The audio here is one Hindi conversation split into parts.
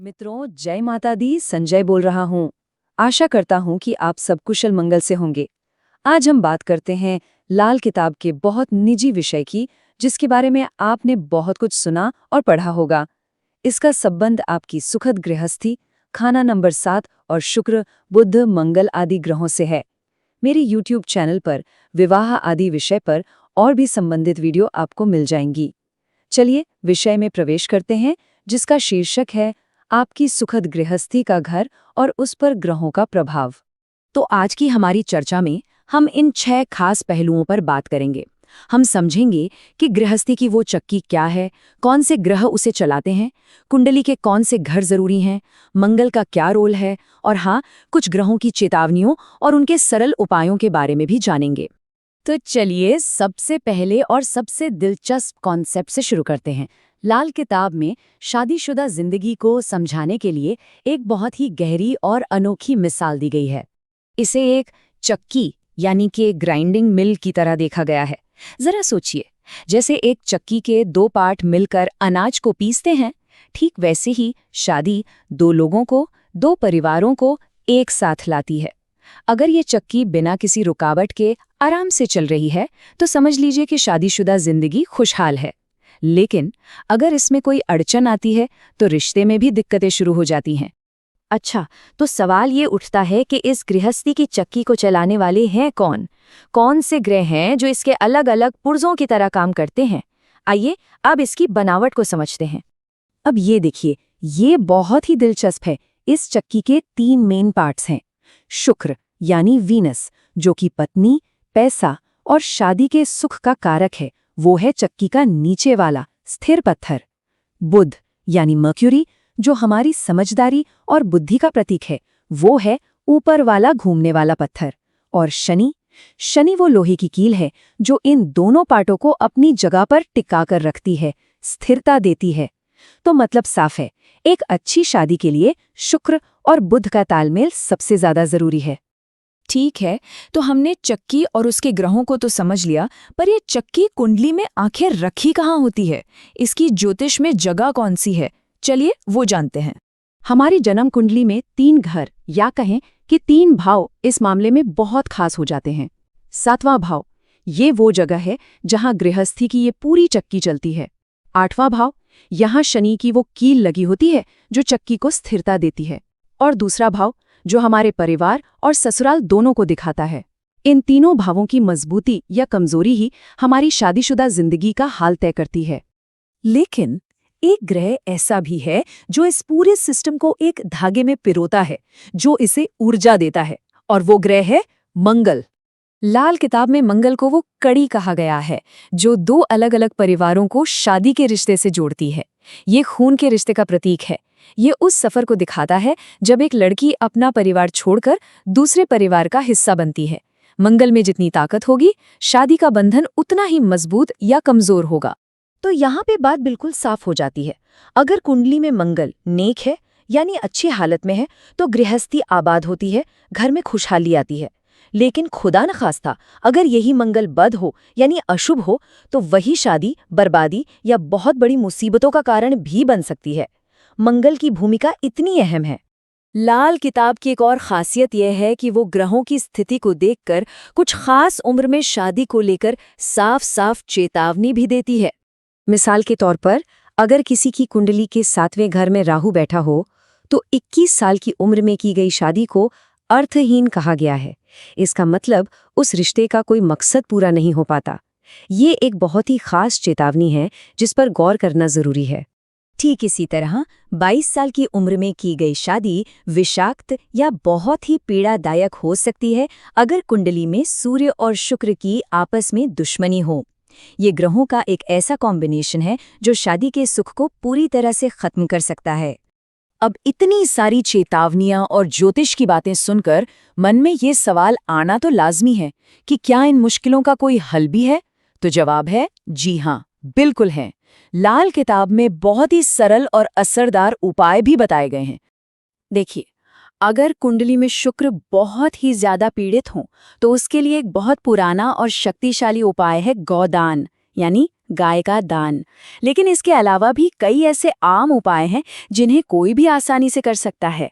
मित्रों, जय माता दी। संजय बोल रहा हूँ। आशा करता हूँ कि आप सब कुशल मंगल से होंगे। आज हम बात करते हैं लाल किताब के बहुत निजी विषय की, जिसके बारे में आपने बहुत कुछ सुना और पढ़ा होगा। इसका संबंध आपकी सुखद गृहस्थी, खाना नंबर 7 और शुक्र, बुध, मंगल आदि ग्रहों से है। मेरे YouTube चैनल पर विवाह आदि विषय पर और भी संबंधित वीडियो आपको मिल जाएंगी। चलिए विषय में प्रवेश करते हैं, जिसका शीर्षक है आपकी सुखद गृहस्थी का घर और उस पर ग्रहों का प्रभाव। तो आज की हमारी चर्चा में हम इन 6 खास पहलुओं पर बात करेंगे। हम समझेंगे कि गृहस्थी की वो चक्की क्या है, कौन से ग्रह उसे चलाते हैं, कुंडली के कौन से घर जरूरी हैं, मंगल का क्या रोल है, और हाँ, कुछ ग्रहों की चेतावनियों और उनके सरल उपायों के बारे में भी जानेंगे। तो चलिए सबसे पहले और सबसे दिलचस्प कॉन्सेप्ट से शुरू करते हैं। लाल किताब में शादीशुदा जिंदगी को समझाने के लिए एक बहुत ही गहरी और अनोखी मिसाल दी गई है। इसे एक चक्की यानी कि ग्राइंडिंग मिल की तरह देखा गया है। जरा सोचिए, जैसे एक चक्की के 2 पार्ट मिलकर अनाज को पीसते हैं, ठीक वैसे ही शादी 2 लोगों को, 2 परिवारों को एक साथ लाती है। अगर ये चक्की बिना किसी रुकावट के आराम से चल रही है, तो समझ लीजिए कि शादीशुदा जिंदगी खुशहाल है। लेकिन अगर इसमें कोई अड़चन आती है, तो रिश्ते में भी दिक्कतें शुरू हो जाती हैं। अच्छा, तो सवाल ये उठता है कि इस गृहस्थी की चक्की को चलाने वाले हैं कौन? कौन से ग्रह हैं जो इसके अलग-अलग पुर्जों की तरह काम करते हैं? आइए अब इसकी बनावट को समझते हैं। अब ये देखिए, ये बहुत ही दिलचस्प है। इस चक्की के 3 मेन पार्ट्स हैं। शुक्र यानी वीनस, जो कि पत्नी, पैसा और शादी के सुख का कारक है, वो है चक्की का नीचे वाला स्थिर पत्थर। बुध यानी मर्क्यूरी, जो हमारी समझदारी और बुद्धि का प्रतीक है, वो है ऊपर वाला घूमने वाला पत्थर। और शनि वो लोहे की कील है, जो इन दोनों पार्टों को अपनी जगह पर टिका कर रखती है, स्थिरता देती है। तो मतलब साफ है, एक अच्छी शादी के लिए शुक्र और बुध का तालमेल सबसे ज्यादा जरूरी है। ठीक है, तो हमने चक्की और उसके ग्रहों को तो समझ लिया, पर ये चक्की कुंडली में आखिर रखी कहाँ होती है? इसकी ज्योतिष में जगह कौन सी है? चलिए वो जानते हैं। हमारी जन्म कुंडली में 3 घर या कहें कि 3 भाव इस मामले में बहुत खास हो जाते हैं। 7वां भाव, ये वो जगह है जहां गृहस्थी की ये पूरी चक्की चलती है। 8वां भाव, यहाँ शनि की वो कील लगी होती है जो चक्की को स्थिरता देती है। और दूसरा भाव, जो हमारे परिवार और ससुराल दोनों को दिखाता है। इन तीनों भावों की मजबूती या कमजोरी ही हमारी शादीशुदा जिंदगी का हाल तय करती है। लेकिन एक ग्रह ऐसा भी है जो इस पूरे सिस्टम को एक धागे में पिरोता है, जो इसे ऊर्जा देता है, और वो ग्रह है मंगल। लाल किताब में मंगल को वो कड़ी कहा गया है, जो 2 अलग-अलग परिवारों को शादी के रिश्ते से जोड़ती है। ये खून के रिश्ते का प्रतीक है। ये उस सफर को दिखाता है जब एक लड़की अपना परिवार छोड़कर दूसरे परिवार का हिस्सा बनती है। मंगल में जितनी ताकत होगी, शादी का बंधन उतना ही मजबूत या कमजोर होगा। तो यहाँ पे बात बिल्कुल साफ हो जाती है। अगर कुंडली में मंगल नेक है यानी अच्छी हालत में है, तो गृहस्थी आबाद होती है, घर में खुशहाली आती है। लेकिन खुदा न खास्ता अगर यही मंगल बद हो यानी अशुभ हो, तो वही शादी बर्बादी या बहुत बड़ी मुसीबतों का कारण भी बन सकती है। मंगल की भूमिका इतनी अहम है। लाल किताब की एक और खासियत यह है कि वो ग्रहों की स्थिति को देखकर कुछ खास उम्र में शादी को लेकर साफ साफ चेतावनी भी देती है। मिसाल के तौर पर, अगर किसी की कुंडली के 7वें घर में राहु बैठा हो, तो 21 साल की उम्र में की गई शादी को अर्थहीन कहा गया है। इसका मतलब उस रिश्ते का कोई मकसद पूरा नहीं हो पाता। ये एक बहुत ही खास चेतावनी है जिस पर गौर करना जरूरी है। ठीक इसी तरह 22 साल की उम्र में की गई शादी विषाक्त या बहुत ही पीड़ादायक हो सकती है अगर कुंडली में सूर्य और शुक्र की आपस में दुश्मनी हो। ये ग्रहों का एक ऐसा कॉम्बिनेशन है जो शादी के सुख को पूरी तरह से खत्म कर सकता है। अब इतनी सारी चेतावनियां और ज्योतिष की बातें सुनकर मन में ये सवाल आना तो लाजमी है कि क्या इन मुश्किलों का कोई हल भी है? तो जवाब है जी हाँ, बिल्कुल है। लाल किताब में बहुत ही सरल और असरदार उपाय भी बताए गए हैं। देखिए, अगर कुंडली में शुक्र बहुत ही ज्यादा पीड़ित हो, तो उसके लिए एक बहुत पुराना और शक्तिशाली उपाय है गौदान यानी गाय का दान। लेकिन इसके अलावा भी कई ऐसे आम उपाय हैं जिन्हें कोई भी आसानी से कर सकता है।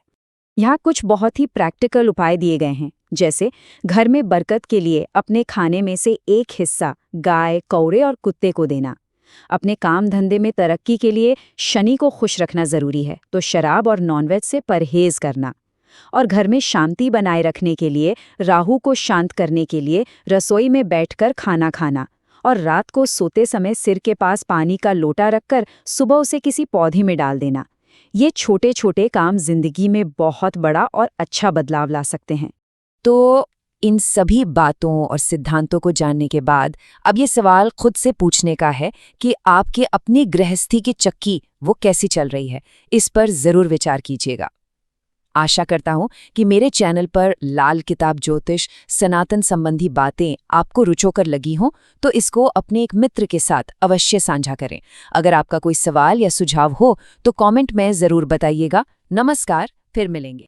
यहाँ कुछ बहुत ही प्रैक्टिकल उपाय दिए गए हैं, जैसे घर में बरकत के लिए अपने खाने में से एक हिस्सा गाय, कौवे और कुत्ते को देना। अपने काम धंधे में तरक्की के लिए शनि को खुश रखना जरूरी है, तो शराब और नॉनवेज से परहेज करना। और घर में शांति बनाए रखने के लिए राहु को शांत करने के लिए रसोई में बैठकर खाना खाना और रात को सोते समय सिर के पास पानी का लोटा रखकर सुबह उसे किसी पौधे में डाल देना। ये छोटे छोटे काम जिंदगी में बहुत बड़ा और अच्छा बदलाव ला सकते हैं। तो इन सभी बातों और सिद्धांतों को जानने के बाद अब ये सवाल खुद से पूछने का है कि आपके अपनी गृहस्थी की चक्की वो कैसी चल रही है। इस पर जरूर विचार कीजिएगा। आशा करता हूं कि मेरे चैनल पर लाल किताब ज्योतिष सनातन संबंधी बातें आपको रुचोकर लगी हों, तो इसको अपने एक मित्र के साथ अवश्य साझा करें। अगर आपका कोई सवाल या सुझाव हो तो कमेंट में जरूर बताइएगा। नमस्कार, फिर मिलेंगे।